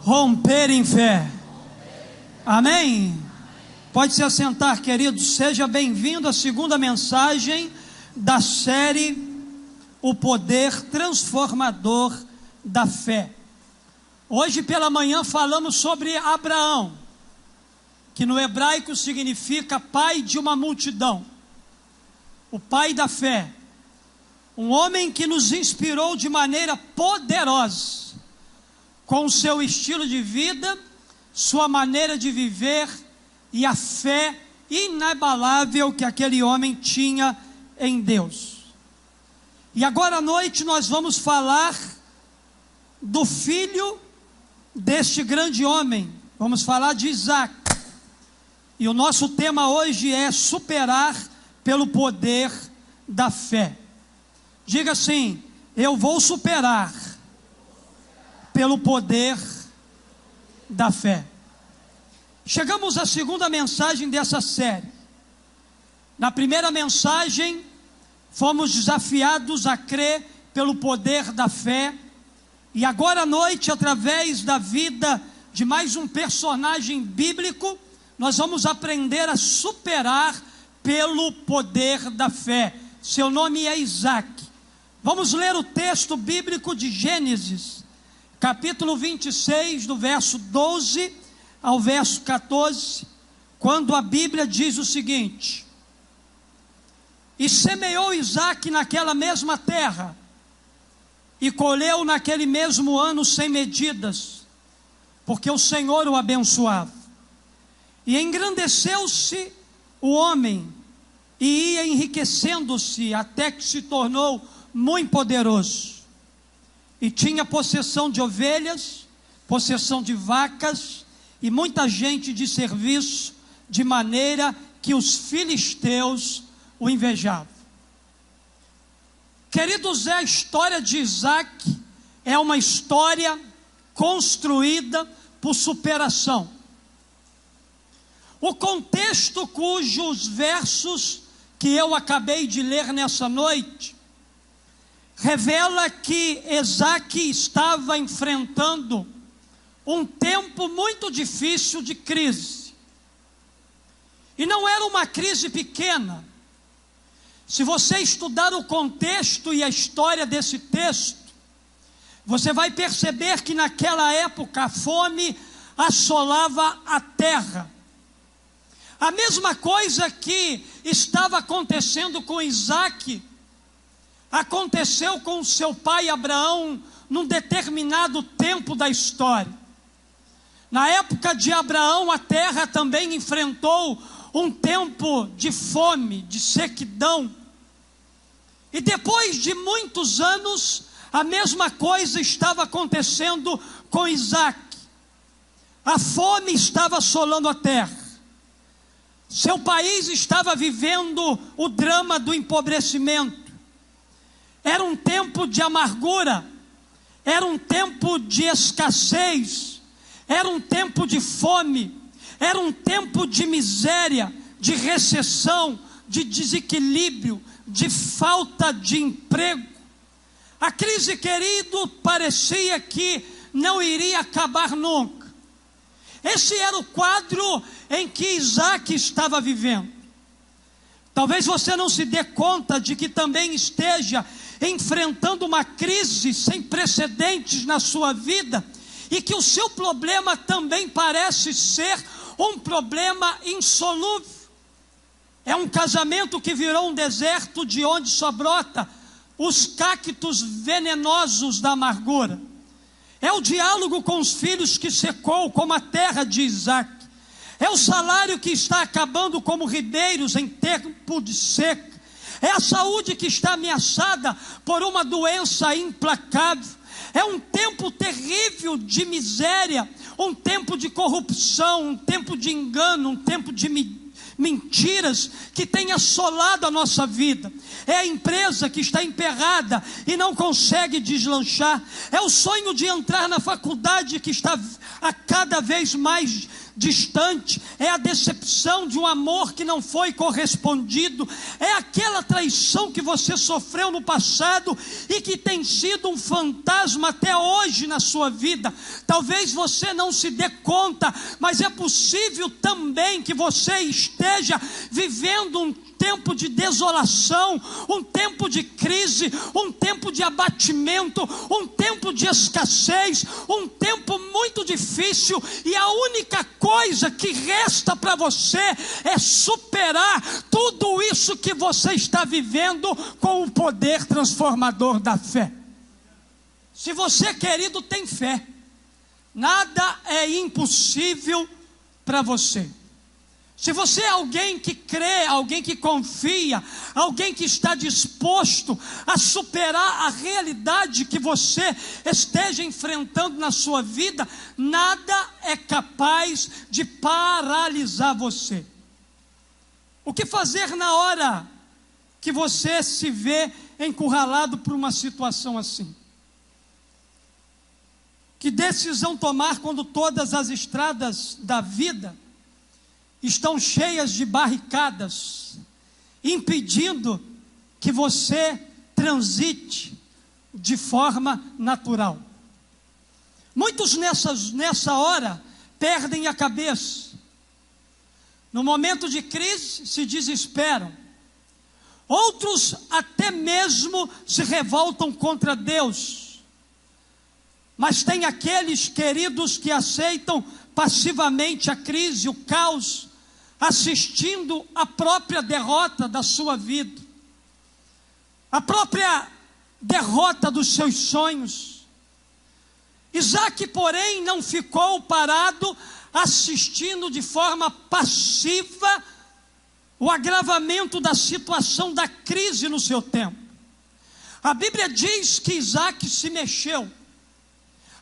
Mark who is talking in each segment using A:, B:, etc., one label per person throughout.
A: Romper em fé. Amém? Pode se assentar, querido. Seja bem-vindo à segunda mensagem da série O Poder Transformador da Fé. Hoje pela manhã falamos sobre Abraão, que no hebraico significa pai de uma multidão, o pai da fé, um homem que nos inspirou de maneira poderosa, com o seu estilo de vida, sua maneira de viver e a fé inabalável que aquele homem tinha em Deus. E agora à noite nós vamos falar do filho deste grande homem, vamos falar de Isaac. E o nosso tema hoje é superar pelo poder da fé. Diga assim: eu vou superar pelo poder da fé. Chegamos à segunda mensagem dessa série. Na primeira mensagem, fomos desafiados a crer pelo poder da fé. E agora à noite, através da vida de mais um personagem bíblico, nós vamos aprender a superar pelo poder da fé. Seu nome é Isaac. Vamos ler o texto bíblico de Gênesis, capítulo 26, do verso 12 ao verso 14, quando a Bíblia diz o seguinte: e semeou Isaac naquela mesma terra, e colheu naquele mesmo ano sem medidas, porque o Senhor o abençoava. E engrandeceu-se o homem, e ia enriquecendo-se, até que se tornou muito poderoso. E tinha possessão de ovelhas, possessão de vacas, e muita gente de serviço, de maneira que os filisteus o invejavam. Queridos, a história de Isaac é uma história construída por superação. O contexto cujos versos que eu acabei de ler nessa noite revela que Isaac estava enfrentando um tempo muito difícil de crise. E não era uma crise pequena. Se você estudar o contexto e a história desse texto, você vai perceber que naquela época a fome assolava a terra. A mesma coisa que estava acontecendo com Isaac, aconteceu com seu pai Abraão num determinado tempo da história. Na época de Abraão, a terra também enfrentou um tempo de fome, de sequidão. E depois de muitos anos, a mesma coisa estava acontecendo com Isaac. A fome estava assolando a terra. Seu país estava vivendo o drama do empobrecimento. Era um tempo de amargura, era um tempo de escassez, era um tempo de fome, era um tempo de miséria, de recessão, de desequilíbrio, de falta de emprego. A crise, querido, parecia que não iria acabar nunca. Esse era o quadro em que Isaac estava vivendo. Talvez você não se dê conta de que também esteja enfrentando uma crise sem precedentes na sua vida, e que o seu problema também parece ser um problema insolúvel. É um casamento que virou um deserto de onde só brota os cactos venenosos da amargura. É o diálogo com os filhos que secou como a terra de Isaac. É o salário que está acabando como ribeiros em tempo de seca. É a saúde que está ameaçada por uma doença implacável. É um tempo terrível de miséria, um tempo de corrupção, um tempo de engano, um tempo de mentiras que tem assolado a nossa vida. É a empresa que está emperrada e não consegue deslanchar. É o sonho de entrar na faculdade que está a cada vez mais distante, é a decepção de um amor que não foi correspondido, é aquela traição que você sofreu no passado e que tem sido um fantasma até hoje na sua vida. Talvez você não se dê conta, mas é possível também que você esteja vivendo um tempo de desolação, um tempo de crise, um tempo de abatimento, um tempo de escassez, um tempo muito difícil, e a única coisa que resta para você é superar tudo isso que você está vivendo com o poder transformador da fé. Se você, querido, tem fé, nada é impossível para você. Se você é alguém que crê, alguém que confia, alguém que está disposto a superar a realidade que você esteja enfrentando na sua vida, nada é capaz de paralisar você. O que fazer na hora que você se vê encurralado por uma situação assim? Que decisão tomar quando todas as estradas da vida estão cheias de barricadas, impedindo que você transite de forma natural? Muitos nessa hora perdem a cabeça. No momento de crise se desesperam. Outros até mesmo se revoltam contra Deus. Mas tem aqueles, queridos, que aceitam passivamente a crise, o caos, assistindo a própria derrota da sua vida, a própria derrota dos seus sonhos. Isaac, porém, não ficou parado assistindo de forma passiva o agravamento da situação da crise no seu tempo. A Bíblia diz que Isaac se mexeu.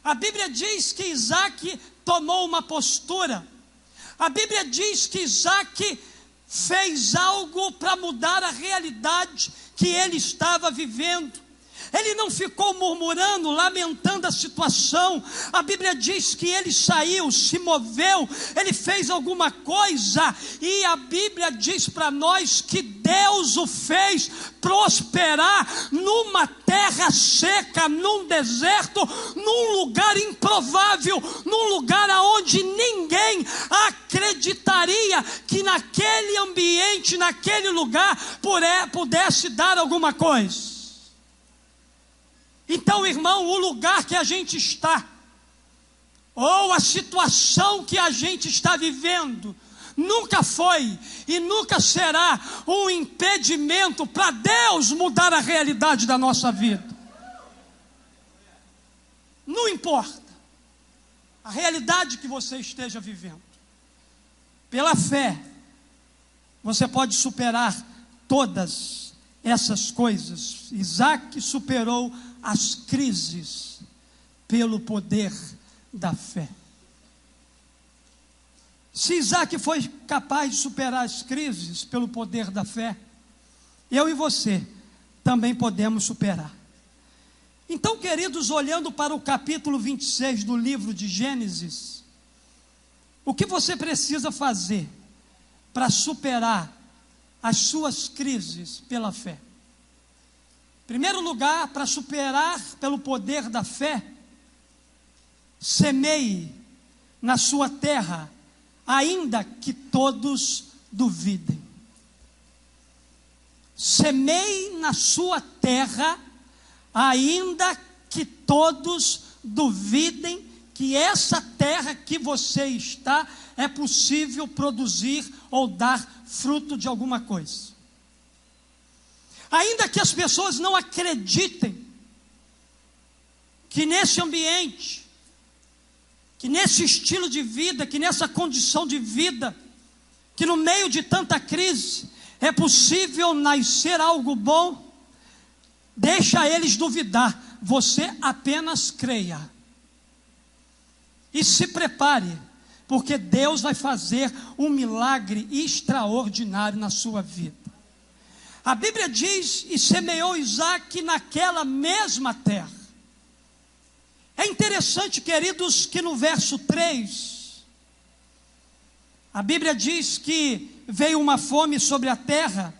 A: A Bíblia diz que Isaac tomou uma postura. A Bíblia diz que Isaac fez algo para mudar a realidade que ele estava vivendo. Ele não ficou murmurando, lamentando a situação. A Bíblia diz que ele saiu, se moveu, ele fez alguma coisa. E a Bíblia diz para nós que Deus o fez prosperar numa terra seca, num deserto, num lugar improvável, num lugar aonde ninguém acreditaria que naquele ambiente, naquele lugar, pudesse dar alguma coisa. Então, irmão, o lugar que a gente está, ou a situação que a gente está vivendo, nunca foi e nunca será um impedimento para Deus mudar a realidade da nossa vida. Não importa a realidade que você esteja vivendo, pela fé, você pode superar todas essas coisas. Isaac superou as crises pelo poder da fé. Se Isaac foi capaz de superar as crises pelo poder da fé, eu e você também podemos superar. Então, queridos, olhando para o capítulo 26 do livro de Gênesis, o que você precisa fazer para superar as suas crises pela fé? Em primeiro lugar, para superar pelo poder da fé, semeie na sua terra, ainda que todos duvidem. Semeie na sua terra, ainda que todos duvidem que essa terra que você está é possível produzir ou dar fruto de alguma coisa. Ainda que as pessoas não acreditem que nesse ambiente, que nesse estilo de vida, que nessa condição de vida, que no meio de tanta crise é possível nascer algo bom, deixa eles duvidar. Você apenas creia e se prepare, porque Deus vai fazer um milagre extraordinário na sua vida. A Bíblia diz: e semeou Isaac naquela mesma terra. É interessante, queridos, que no verso 3, A Bíblia diz que veio uma fome sobre a terra,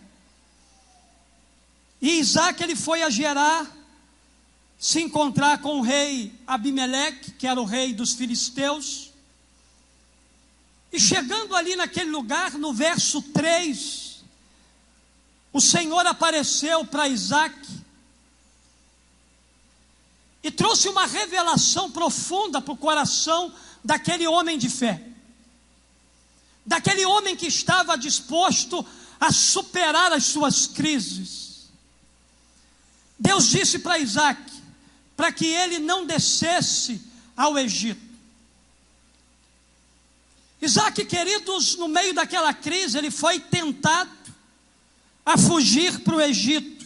A: e Isaac ele foi a Gerar, se encontrar com o rei Abimeleque, que era o rei dos filisteus. E chegando ali naquele lugar, no verso 3, o Senhor apareceu para Isaac e trouxe uma revelação profunda para o coração daquele homem de fé, daquele homem que estava disposto a superar as suas crises. Deus disse para Isaac para que ele não descesse ao Egito. Isaac, queridos, no meio daquela crise, ele foi tentado a fugir para o Egito.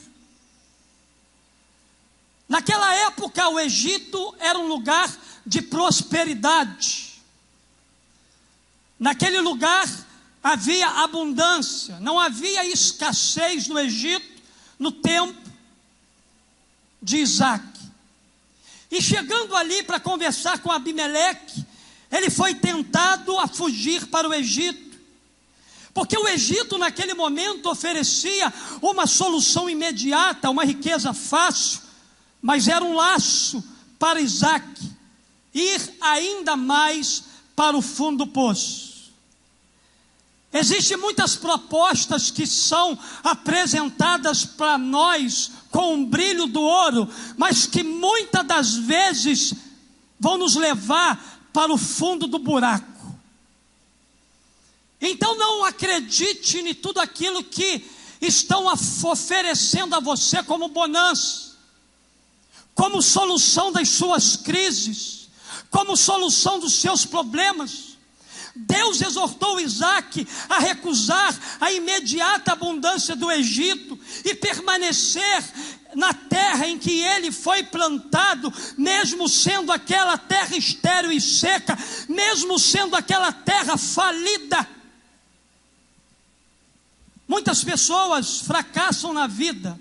A: Naquela época, o Egito era um lugar de prosperidade. Naquele lugar havia abundância, não havia escassez no Egito no tempo de Isaac. E chegando ali para conversar com Abimeleque, ele foi tentado a fugir para o Egito, porque o Egito naquele momento oferecia uma solução imediata, uma riqueza fácil, mas era um laço para Isaac ir ainda mais para o fundo do poço. Existem muitas propostas que são apresentadas para nós com um brilho do ouro, mas que muitas das vezes vão nos levar para o fundo do buraco. Então não acredite em tudo aquilo que estão oferecendo a você como bonança, como solução das suas crises, como solução dos seus problemas. Deus exortou Isaac a recusar a imediata abundância do Egito e permanecer na terra em que ele foi plantado, mesmo sendo aquela terra estéril e seca, mesmo sendo aquela terra falida. Muitas pessoas fracassam na vida,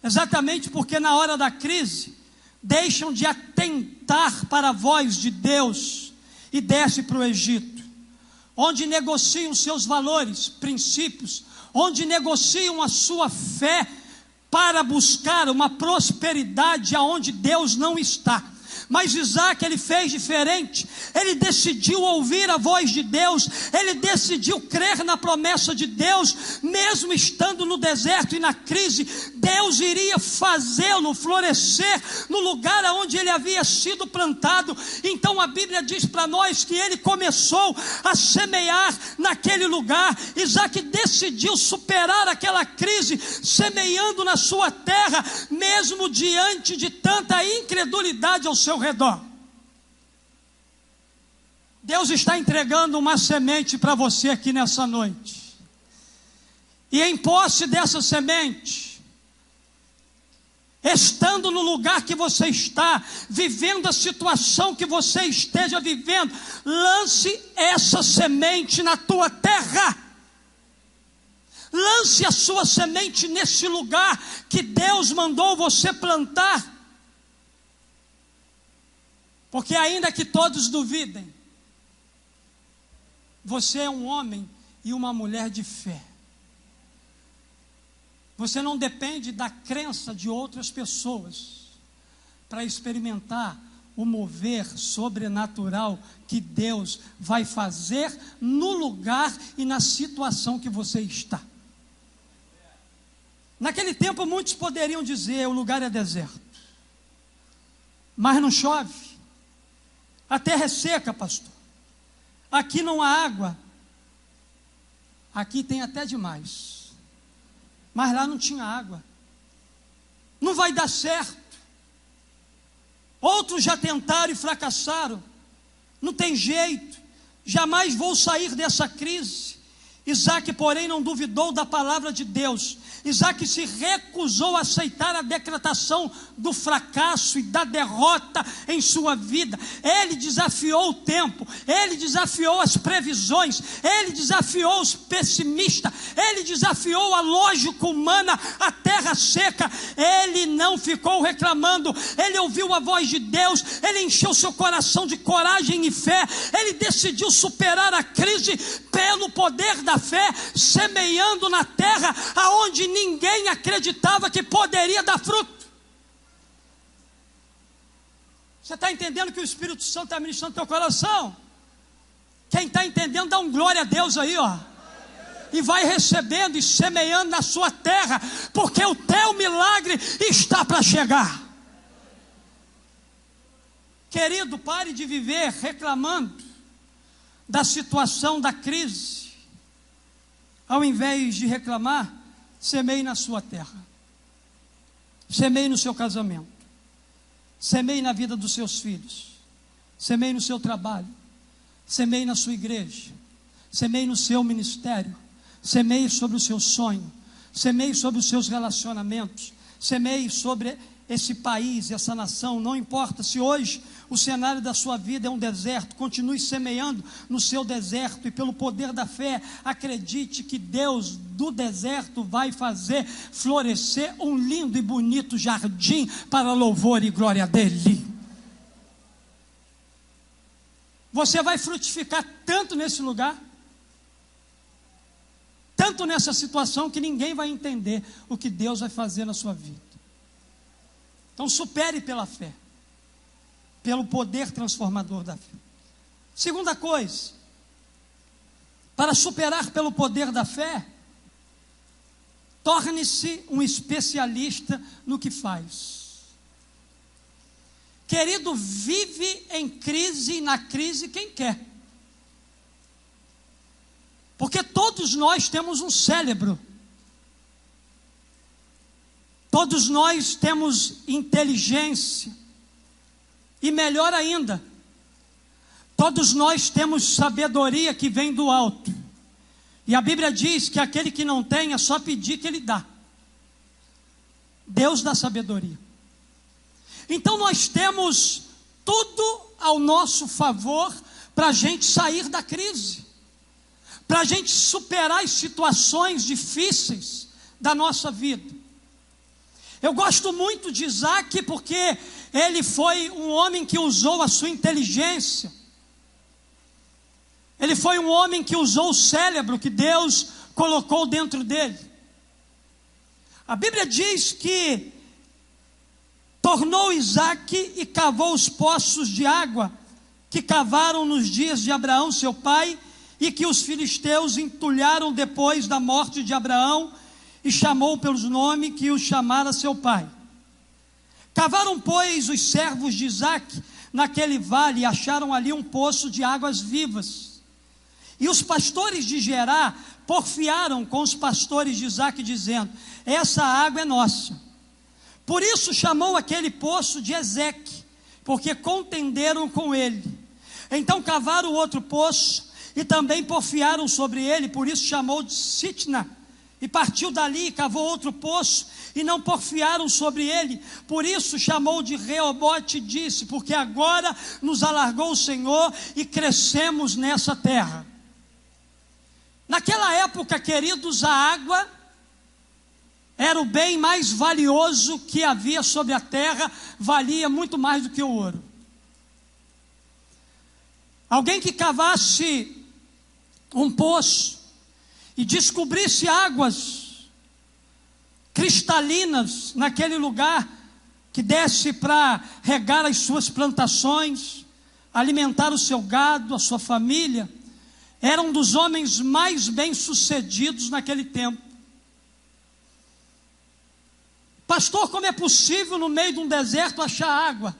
A: exatamente porque na hora da crise, deixam de atentar para a voz de Deus e descem para o Egito, onde negociam seus valores, princípios, onde negociam a sua fé para buscar uma prosperidade aonde Deus não está. Mas Isaac, ele fez diferente. Ele decidiu ouvir a voz de Deus, ele decidiu crer na promessa de Deus, mesmo estando no deserto e na crise. Deus iria fazê-lo florescer no lugar onde ele havia sido plantado. Então a Bíblia diz para nós que ele começou a semear naquele lugar. Isaac decidiu superar aquela crise, semeando na sua terra, mesmo diante de tanta incredulidade ao seu redor. Deus está entregando uma semente para você aqui nessa noite, e em posse dessa semente, estando no lugar que você está, vivendo a situação que você esteja vivendo, lance essa semente na tua terra. Lance a sua semente nesse lugar que Deus mandou você plantar. Porque ainda que todos duvidem, você é um homem e uma mulher de fé. Você não depende da crença de outras pessoas para experimentar o mover sobrenatural que Deus vai fazer no lugar e na situação que você está. Naquele tempo muitos poderiam dizer: o lugar é deserto, mas não chove, a terra é seca, pastor, aqui não há água. Aqui tem até demais, mas lá não tinha água, não vai dar certo. Outros já tentaram e fracassaram, não tem jeito, jamais vou sair dessa crise. Isaac, porém, não duvidou da palavra de Deus. Isaac se recusou a aceitar a decretação do fracasso e da derrota em sua vida. Ele desafiou o tempo, ele desafiou as previsões, ele desafiou os pessimistas, ele desafiou a lógica humana, a terra seca. Ele não ficou reclamando, ele ouviu a voz de Deus, ele encheu seu coração de coragem e fé, ele decidiu superar a crise pelo poder da fé, semeando na terra aonde ninguém acreditava que poderia dar fruto. Você está entendendo que o Espírito Santo está ministrando teu coração? Quem está entendendo, dá um glória a Deus aí, ó. E vai recebendo e semeando na sua terra, porque o teu milagre está para chegar. Querido, pare de viver reclamando da situação da crise. Ao invés de reclamar, semeie na sua terra, semeie no seu casamento, semeie na vida dos seus filhos, semeie no seu trabalho, semeie na sua igreja, semeie no seu ministério, semeie sobre o seu sonho, semeie sobre os seus relacionamentos, semeie sobre esse país, essa nação. Não importa se hoje o cenário da sua vida é um deserto, continue semeando no seu deserto, e pelo poder da fé, acredite que Deus do deserto vai fazer florescer um lindo e bonito jardim para louvor e glória dele. Você vai frutificar tanto nesse lugar, tanto nessa situação, que ninguém vai entender o que Deus vai fazer na sua vida. Então supere pela fé, pelo poder transformador da fé. Segunda coisa, para superar pelo poder da fé, torne-se um especialista no que faz. Querido, vive em crise e na crise quem quer. Porque todos nós temos um cérebro. Todos nós temos inteligência, e melhor ainda, todos nós temos sabedoria que vem do alto, e a Bíblia diz que aquele que não tem é só pedir que Ele dá. Deus dá sabedoria. Então nós temos tudo ao nosso favor para a gente sair da crise, para a gente superar as situações difíceis da nossa vida. Eu gosto muito de Isaac porque ele foi um homem que usou a sua inteligência. Ele foi um homem que usou o cérebro que Deus colocou dentro dele. A Bíblia diz que tornou Isaac e cavou os poços de água que cavaram nos dias de Abraão, seu pai, e que os filisteus entulharam depois da morte de Abraão, e chamou pelos nomes que o chamara seu pai. Cavaram, pois, os servos de Isaac naquele vale, e acharam ali um poço de águas vivas. E os pastores de Gerá porfiaram com os pastores de Isaac, dizendo: essa água é nossa. Por isso chamou aquele poço de Ezeque, porque contenderam com ele. Então cavaram outro poço, e também porfiaram sobre ele, por isso chamou de Sitna. E partiu dali e cavou outro poço, e não porfiaram sobre ele, por isso chamou de Reobote, e disse: porque agora nos alargou o Senhor e crescemos nessa terra. Naquela época, queridos, a água era o bem mais valioso que havia sobre a terra, valia muito mais do que o ouro. Alguém que cavasse um poço e descobrisse águas cristalinas naquele lugar, que desse para regar as suas plantações, alimentar o seu gado, a sua família, era um dos homens mais bem-sucedidos naquele tempo. Pastor, como é possível no meio de um deserto achar água?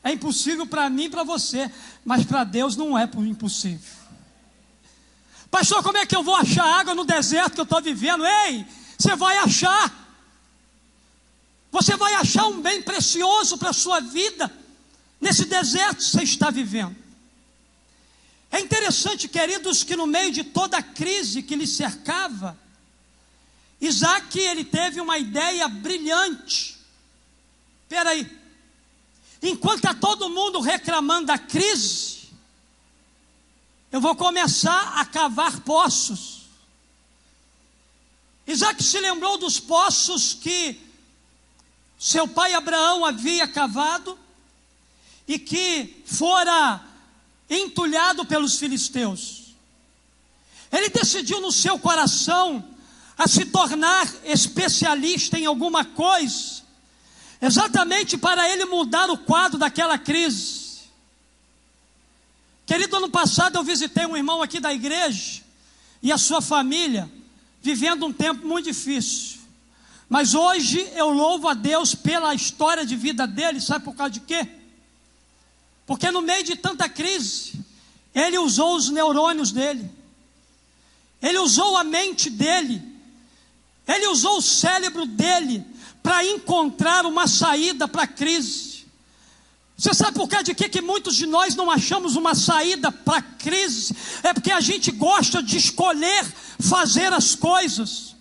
A: É impossível para mim e para você, mas para Deus não é impossível. Pastor, como é que eu vou achar água no deserto que eu estou vivendo? Ei, você vai achar. Você vai achar um bem precioso para a sua vida, nesse deserto que você está vivendo. É interessante, queridos, que no meio de toda a crise que lhe cercava, Isaac, ele teve uma ideia brilhante. Espera aí, enquanto está todo mundo reclamando da crise, eu vou começar a cavar poços. Isaac se lembrou dos poços que seu pai Abraão havia cavado e que fora entulhado pelos filisteus. Ele decidiu no seu coração a se tornar especialista em alguma coisa, exatamente para ele mudar o quadro daquela crise. Querido, ano passado eu visitei um irmão aqui da igreja e a sua família vivendo um tempo muito difícil. Mas hoje eu louvo a Deus pela história de vida dele. Sabe por causa de quê? Porque no meio de tanta crise, ele usou os neurônios dele, ele usou a mente dele, ele usou o cérebro dele para encontrar uma saída para a crise. Você sabe por causa de quê que muitos de nós não achamos uma saída para a crise? É porque a gente gosta de escolher fazer as coisas.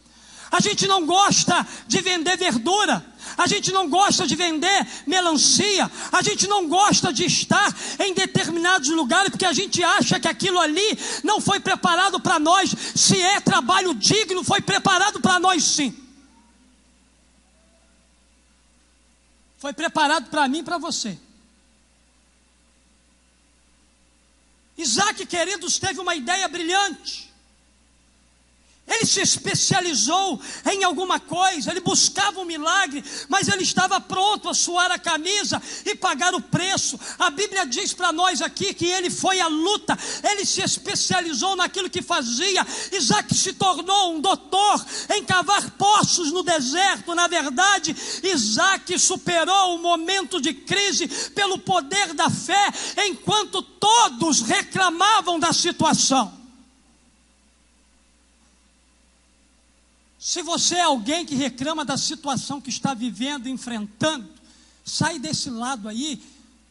A: A gente não gosta de vender verdura, a gente não gosta de vender melancia, a gente não gosta de estar em determinados lugares, porque a gente acha que aquilo ali não foi preparado para nós. Se é trabalho digno, foi preparado para nós sim. Foi preparado para mim e para você. Isaac, queridos, teve uma ideia brilhante. Ele se especializou em alguma coisa, ele buscava um milagre, mas ele estava pronto a suar a camisa e pagar o preço. A Bíblia diz para nós aqui que ele foi à luta, ele se especializou naquilo que fazia. Isaac se tornou um doutor em cavar poços no deserto. Na verdade, Isaac superou o momento de crise pelo poder da fé, enquanto todos reclamavam da situação. Se você é alguém que reclama da situação que está vivendo, enfrentando, sai desse lado aí,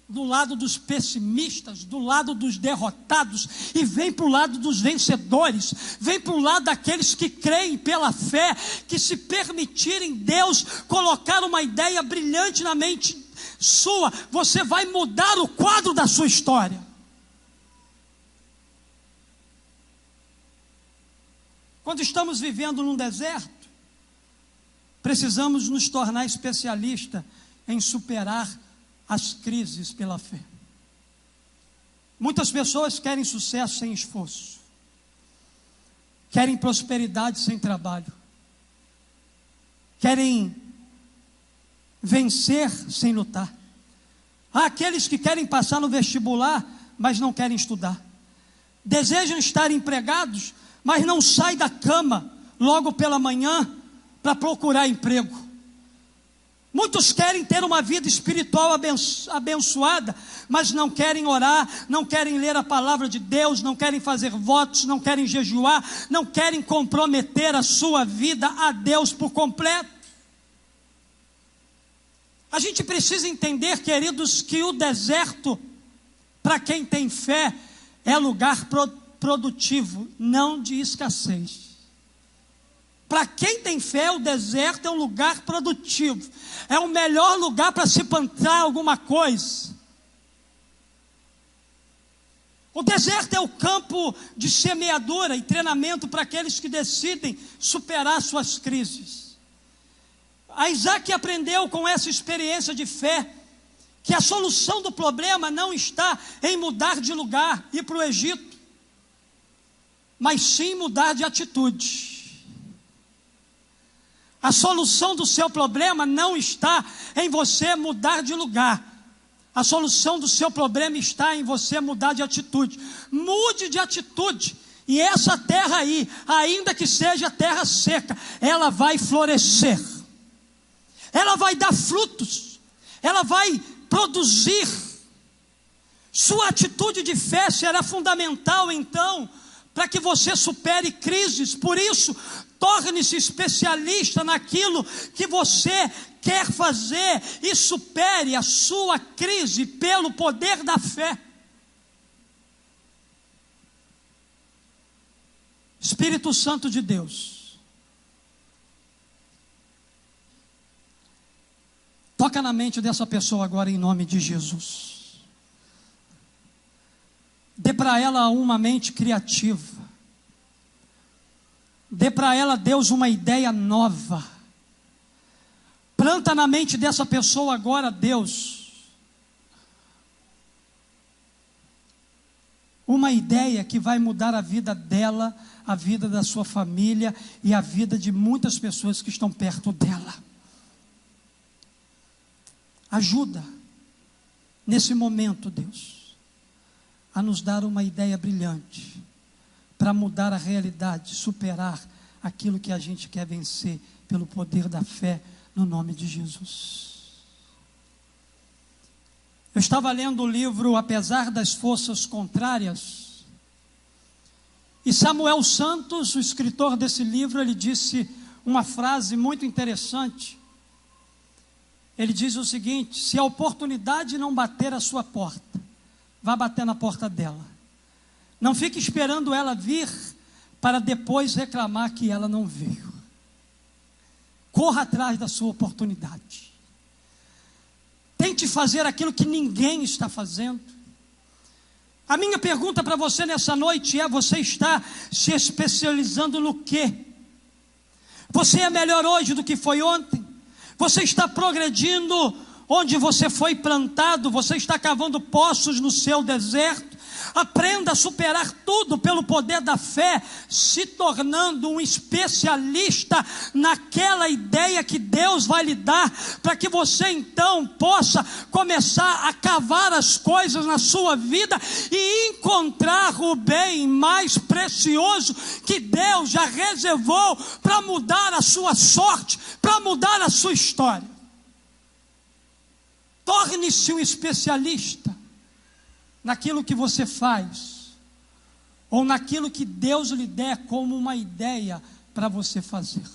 A: do lado dos pessimistas, do lado dos derrotados, e vem para o lado dos vencedores, vem para o lado daqueles que creem pela fé, que se permitirem Deus colocar uma ideia brilhante na mente sua, você vai mudar o quadro da sua história. Quando estamos vivendo num deserto, precisamos nos tornar especialistas em superar as crises pela fé. Muitas pessoas querem sucesso sem esforço, querem prosperidade sem trabalho, querem vencer sem lutar. Há aqueles que querem passar no vestibular, mas não querem estudar. Desejam estar empregados, mas não sai da cama logo pela manhã para procurar emprego. Muitos querem ter uma vida espiritual abençoada, mas não querem orar, não querem ler a palavra de Deus, não querem fazer votos, não querem jejuar, não querem comprometer a sua vida a Deus por completo. A gente precisa entender, queridos, que o deserto, para quem tem fé, é lugar produtivo, não de escassez. Para quem tem fé, o deserto é um lugar produtivo, é o melhor lugar para se plantar alguma coisa. O deserto é o campo de semeadura e treinamento para aqueles que decidem superar suas crises. A Isaac aprendeu com essa experiência de fé que a solução do problema não está em mudar de lugar, ir para o Egito, mas sim mudar de atitude. A solução do seu problema não está em você mudar de lugar. A solução do seu problema está em você mudar de atitude. Mude de atitude. E essa terra aí, ainda que seja terra seca, ela vai florescer. Ela vai dar frutos. Ela vai produzir. Sua atitude de fé será fundamental, então, para que você supere crises. Por isso, torne-se especialista naquilo que você quer fazer e supere a sua crise pelo poder da fé. Espírito Santo de Deus, toca na mente dessa pessoa agora em nome de Jesus. Dê para ela uma mente criativa. Dê para ela, Deus, uma ideia nova. Planta na mente dessa pessoa agora, Deus, uma ideia que vai mudar a vida dela, a vida da sua família e a vida de muitas pessoas que estão perto dela. Ajuda, nesse momento, Deus, a nos dar uma ideia brilhante, para mudar a realidade, superar aquilo que a gente quer vencer, pelo poder da fé, no nome de Jesus. Eu estava lendo o livro Apesar das Forças Contrárias, e Samuel Santos, o escritor desse livro, ele disse uma frase muito interessante. Ele diz o seguinte: se a oportunidade não bater a sua porta, vá bater na porta dela. Não fique esperando ela vir para depois reclamar que ela não veio. Corra atrás da sua oportunidade. Tente fazer aquilo que ninguém está fazendo. A minha pergunta para você nessa noite é: você está se especializando no quê? Você é melhor hoje do que foi ontem? Você está progredindo onde você foi plantado? Você está cavando poços no seu deserto? Aprenda a superar tudo pelo poder da fé, se tornando um especialista naquela ideia que Deus vai lhe dar, para que você então possa começar a cavar as coisas na sua vida e encontrar o bem mais precioso que Deus já reservou para mudar a sua sorte, para mudar a sua história. Torne-se um especialista naquilo que você faz, ou naquilo que Deus lhe der como uma ideia para você fazer.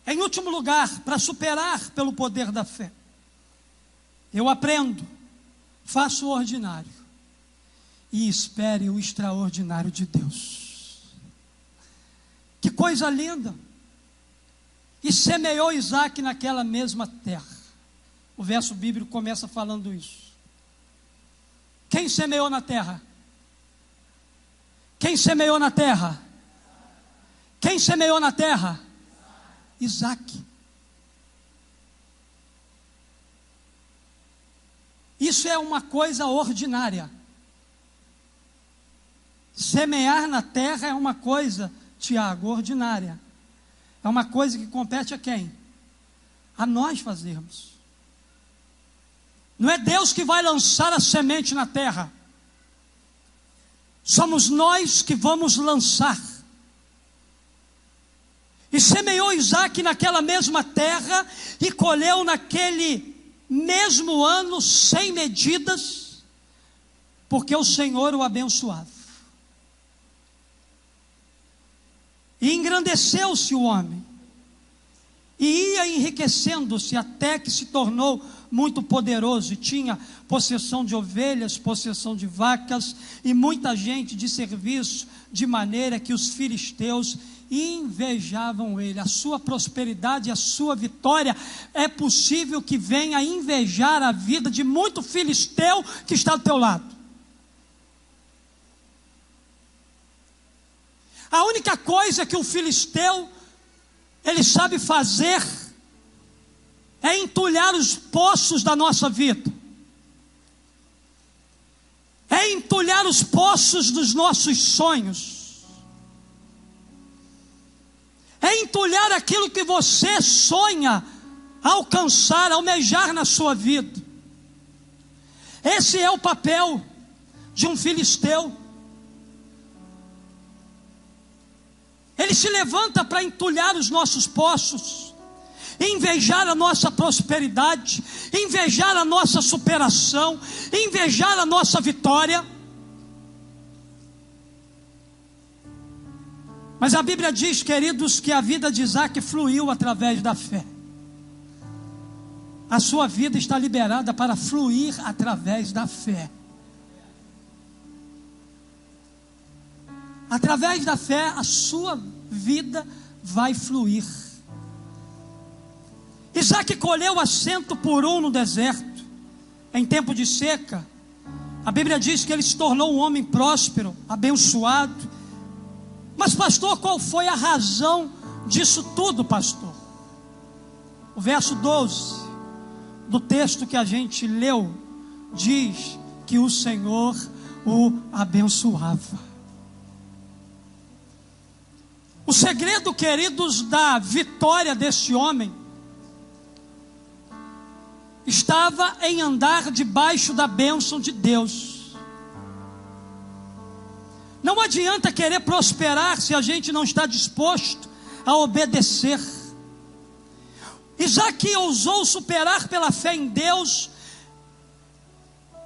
A: Em último lugar, para superar pelo poder da fé, eu aprendo, faço o ordinário e espere o extraordinário de Deus. Que coisa linda! E semeou Isaac naquela mesma terra. O verso bíblico começa falando isso. Quem semeou na terra? Quem semeou na terra? Quem semeou na terra? Isaac. Isso é uma coisa ordinária. Semear na terra é uma coisa, Tiago, ordinária. É uma coisa que compete a quem? A nós fazermos. Não é Deus que vai lançar a semente na terra. Somos nós que vamos lançar. E semeou Isaac naquela mesma terra e colheu naquele mesmo ano sem medidas, porque o Senhor o abençoava. E engrandeceu-se o homem, e ia enriquecendo-se até que se tornou muito poderoso, e tinha possessão de ovelhas, possessão de vacas, e muita gente de serviço, de maneira que os filisteus invejavam ele. A sua prosperidade, a sua vitória, é possível que venha a invejar a vida de muito filisteu que está do teu lado. A única coisa que o filisteu ele sabe fazer é entulhar os poços da nossa vida, é entulhar os poços dos nossos sonhos, é entulhar aquilo que você sonha alcançar, almejar na sua vida. Esse é o papel de um filisteu. Ele se levanta para entulhar os nossos poços, invejar a nossa prosperidade, invejar a nossa superação, invejar a nossa vitória. Mas a Bíblia diz, queridos, que a vida de Isaac fluiu através da fé. A sua vida está liberada para fluir através da fé. através da fé, a sua vida vai fluir. Isaac colheu a 100 por 1 no deserto, em tempo de seca. A Bíblia diz que ele se tornou um homem próspero, abençoado. Mas pastor, qual foi a razão disso tudo, pastor? O verso 12 do texto que a gente leu diz que o Senhor o abençoava. O segredo, queridos, da vitória desse homem estava em andar debaixo da bênção de Deus. Não adianta querer prosperar se a gente não está disposto a obedecer. Isaac ousou superar pela fé em Deus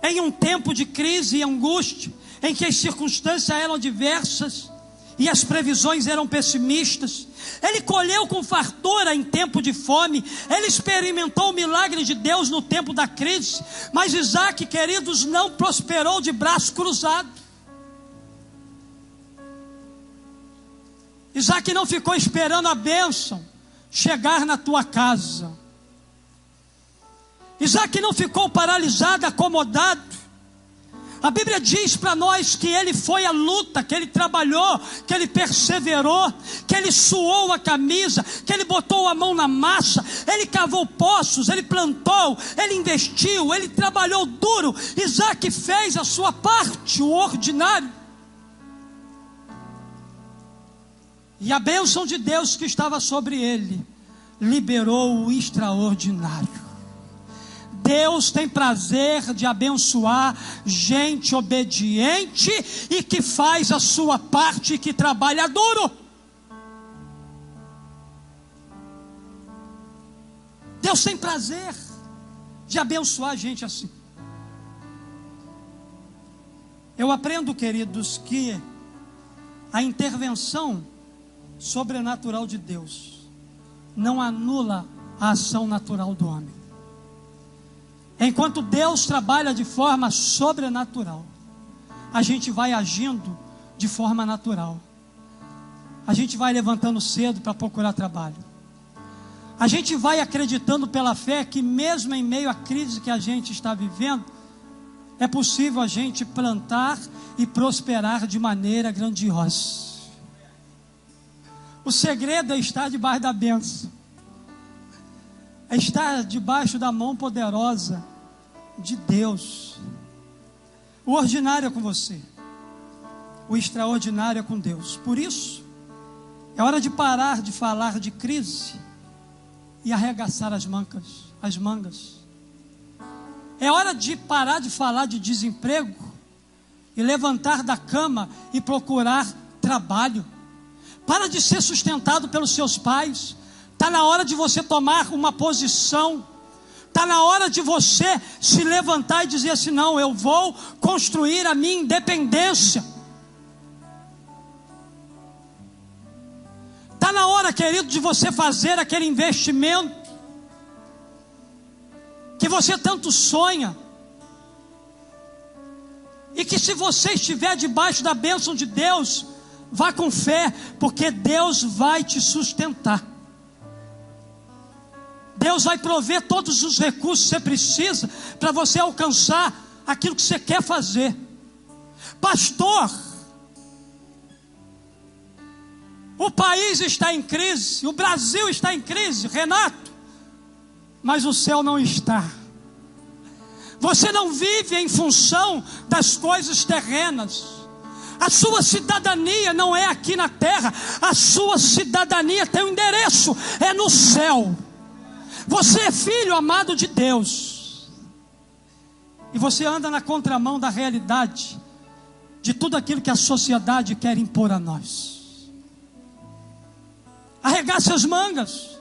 A: em um tempo de crise e angústia, em que as circunstâncias eram diversas e as previsões eram pessimistas. Ele colheu com fartura em tempo de fome. Ele experimentou o milagre de Deus no tempo da crise. Mas Isaac, queridos, não prosperou de braço cruzado. Isaac não ficou esperando a bênção chegar na tua casa. Isaac não ficou paralisado, acomodado. A Bíblia diz para nós que ele foi à luta, que ele trabalhou, que ele perseverou, que ele suou a camisa, que ele botou a mão na massa, ele cavou poços, ele plantou, ele investiu, ele trabalhou duro. Isaac fez a sua parte, o ordinário. E a bênção de Deus que estava sobre ele liberou o extraordinário. Deus tem prazer de abençoar gente obediente e que faz a sua parte e que trabalha duro. Deus tem prazer de abençoar gente assim. Eu aprendo, queridos, que a intervenção sobrenatural de Deus não anula a ação natural do homem. Enquanto Deus trabalha de forma sobrenatural, a gente vai agindo de forma natural. A gente vai levantando cedo para procurar trabalho. A gente vai acreditando pela fé que mesmo em meio à crise que a gente está vivendo, é possível a gente plantar e prosperar de maneira grandiosa. O segredo é estar debaixo da bênção. É estar debaixo da mão poderosa de Deus. O ordinário é com você, o extraordinário é com Deus. Por isso, é hora de parar de falar de crise e arregaçar as mangas. É hora de parar de falar de desemprego e levantar da cama e procurar trabalho. Para de ser sustentado pelos seus pais. Está na hora de você tomar uma posição. Está na hora de você se levantar e dizer assim: não, eu vou construir a minha independência. Está na hora, querido, de você fazer aquele investimento que você tanto sonha. E que se você estiver debaixo da bênção de Deus, vá com fé, porque Deus vai te sustentar. Deus vai prover todos os recursos que você precisa para você alcançar aquilo que você quer fazer. Pastor, o país está em crise, o Brasil está em crise, Renato, mas o céu não está. Você não vive em função das coisas terrenas. A sua cidadania não é aqui na terra. A sua cidadania tem um endereço, é no céu. Você é filho amado de Deus. E você anda na contramão da realidade de tudo aquilo que a sociedade quer impor a nós. Arregace as mangas.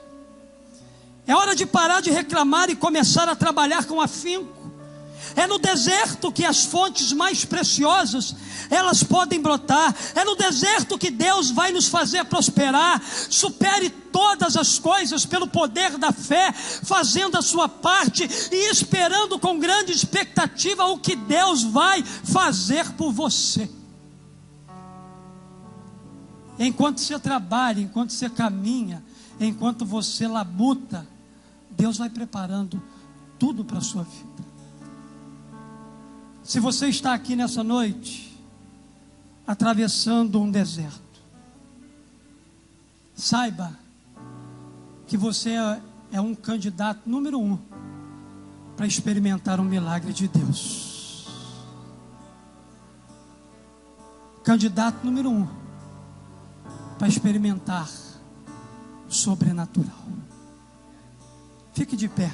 A: É hora de parar de reclamar e começar a trabalhar com afinco. É no deserto que as fontes mais preciosas, elas podem brotar. É no deserto que Deus vai nos fazer prosperar. Supere todas as coisas pelo poder da fé, fazendo a sua parte e esperando com grande expectativa o que Deus vai fazer por você. Enquanto você trabalha, enquanto você caminha, enquanto você labuta, Deus vai preparando tudo para a sua vida. Se você está aqui nessa noite, atravessando um deserto, saiba que você é um candidato número 1 para experimentar um milagre de Deus. Candidato número 1 para experimentar o sobrenatural. Fique de pé.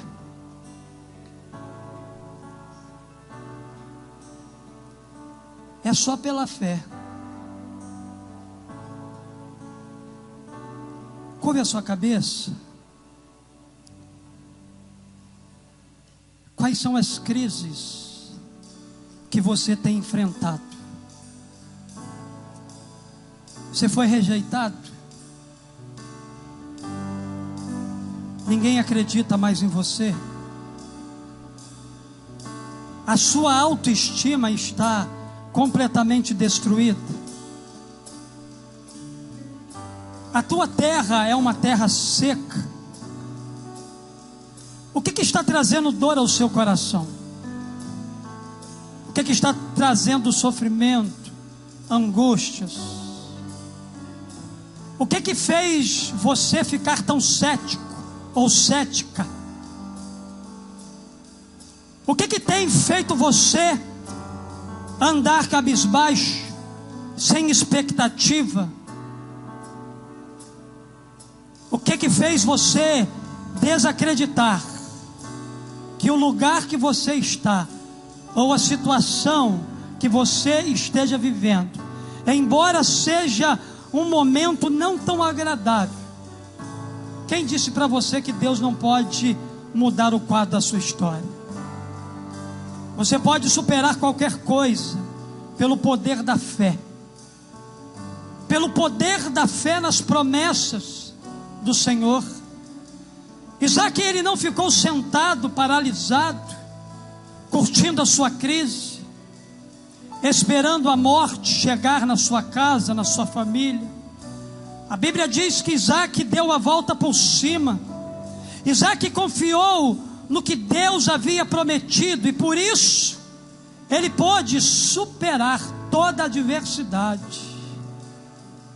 A: É só pela fé. Curve a sua cabeça. Quais são as crises que você tem enfrentado? Você foi rejeitado? Ninguém acredita mais em você? A sua autoestima está completamente destruída? A tua terra é uma terra seca? O que está trazendo dor ao seu coração? O que está trazendo sofrimento, angústias? O que fez você ficar tão cético ou cética? O que tem feito você andar cabisbaixo, sem expectativa? O que fez você desacreditar que o lugar que você está, ou a situação que você esteja vivendo, embora seja um momento não tão agradável, quem disse para você que Deus não pode mudar o quadro da sua história? Você pode superar qualquer coisa pelo poder da fé. Pelo poder da fé nas promessas do Senhor. Isaac, ele não ficou sentado, paralisado, curtindo a sua crise, esperando a morte chegar na sua casa, na sua família. A Bíblia diz que Isaac deu a volta por cima. Isaac confiou no que Deus havia prometido, e por isso ele pôde superar toda a adversidade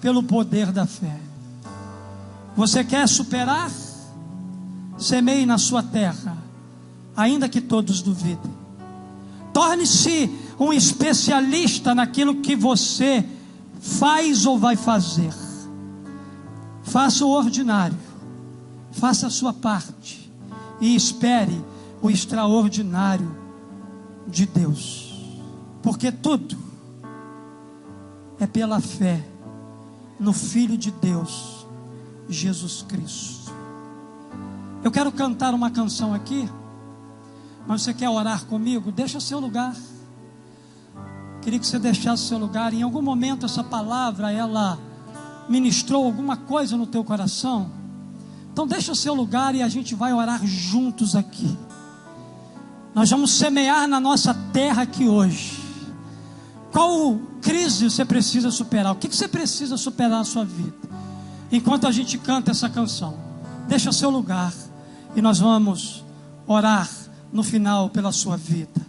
A: pelo poder da fé. Você quer superar? Semeie na sua terra, ainda que todos duvidem. Torne-se um especialista naquilo que você faz ou vai fazer. Faça o ordinário, faça a sua parte e espere o extraordinário de Deus, porque tudo é pela fé no Filho de Deus, Jesus Cristo. Eu quero cantar uma canção aqui, mas você quer orar comigo? Deixa seu lugar. Queria que você deixasse seu lugar. Em algum momento essa palavra, ela ministrou alguma coisa no teu coração. Então deixa seu lugar e a gente vai orar juntos aqui. Nós vamos semear na nossa terra aqui hoje. Qual crise você precisa superar? O que você precisa superar na sua vida? Enquanto a gente canta essa canção, deixa seu lugar e nós vamos orar no final pela sua vida.